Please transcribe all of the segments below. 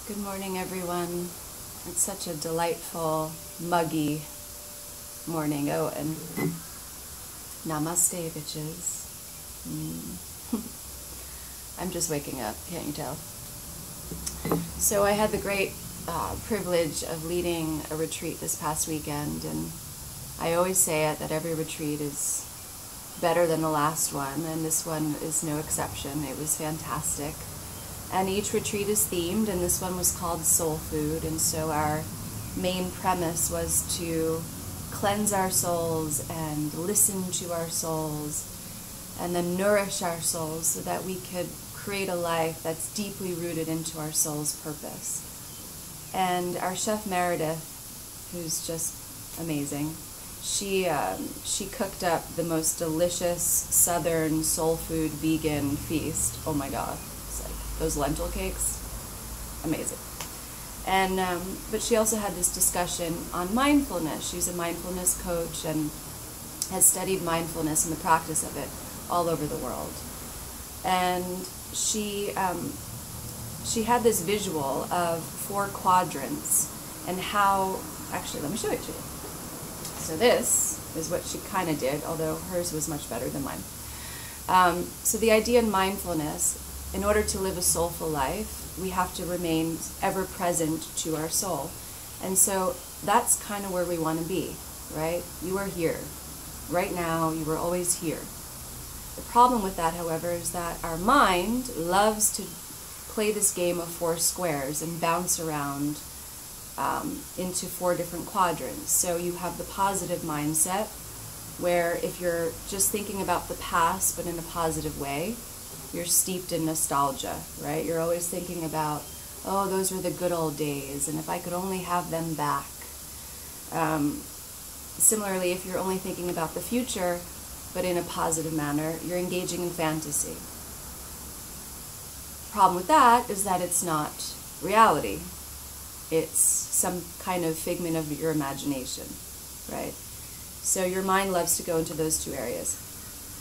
Good morning, everyone. It's such a delightful, muggy morning. Oh, and namaste, bitches. I'm just waking up, can't you tell? So I had the great privilege of leading a retreat this past weekend, and I always say it that every retreat is better than the last one, and this one is no exception. It was fantastic. And each retreat is themed, and this one was called Soul Food, and so our main premise was to cleanse our souls and listen to our souls and then nourish our souls so that we could create a life that's deeply rooted into our soul's purpose. And our chef Meredith, who's just amazing, she cooked up the most delicious southern soul food vegan feast. Oh my god. Those lentil cakes, amazing. And but she also had this discussion on mindfulness. She's a mindfulness coach and has studied mindfulness and the practice of it all over the world. And she had this visual of 4 quadrants and how, actually, let me show it to you. So this is what she kind of did, although hers was much better than mine. So the idea in mindfulness, in order to live a soulful life, we have to remain ever present to our soul. And so that's kind of where we want to be, right? You are here. Right now, you are always here. The problem with that, however, is that our mind loves to play this game of 4 squares and bounce around into 4 different quadrants. So you have the positive mindset, where if you're just thinking about the past, but in a positive way, you're steeped in nostalgia, right? You're always thinking about, oh, those were the good old days, and if I could only have them back. Similarly, if you're only thinking about the future, but in a positive manner, you're engaging in fantasy. The problem with that is that it's not reality. It's some kind of figment of your imagination, right? So your mind loves to go into those 2 areas.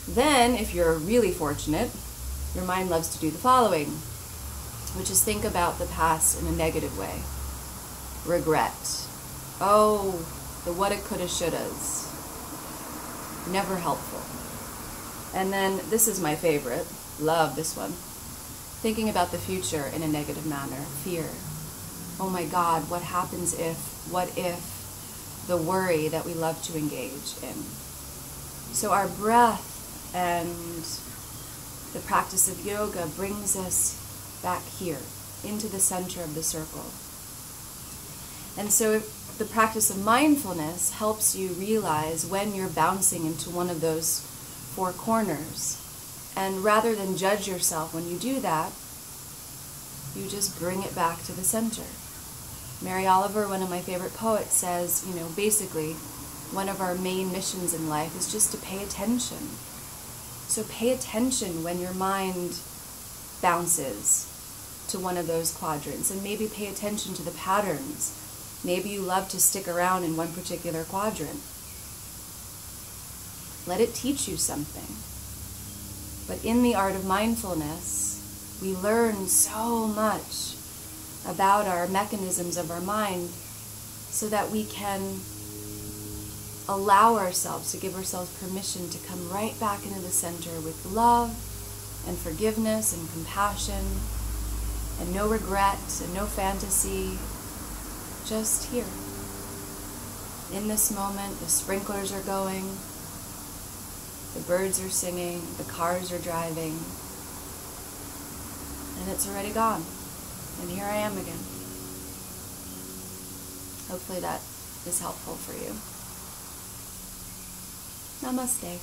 Then, if you're really fortunate, your mind loves to do the following, which is think about the past in a negative way. Regret. Oh, the woulda, coulda, shouldas. Never helpful. And then, this is my favorite. Love this one. Thinking about the future in a negative manner. Fear. Oh my God, what happens if, what if, the worry that we love to engage in. So our breath and the practice of yoga brings us back here, into the center of the circle. And so the practice of mindfulness helps you realize when you're bouncing into one of those 4 corners. And rather than judge yourself when you do that, you just bring it back to the center. Mary Oliver, one of my favorite poets, says, you know, basically, one of our main missions in life is just to pay attention. So pay attention when your mind bounces to one of those quadrants, and maybe pay attention to the patterns. Maybe you love to stick around in one particular quadrant. Let it teach you something. But in the art of mindfulness, we learn so much about our mechanisms of our mind so that we can allow ourselves to give ourselves permission to come right back into the center with love and forgiveness and compassion and no regret and no fantasy, just here. In this moment, the sprinklers are going, the birds are singing, the cars are driving, and it's already gone. And here I am again. Hopefully that is helpful for you. Namaste.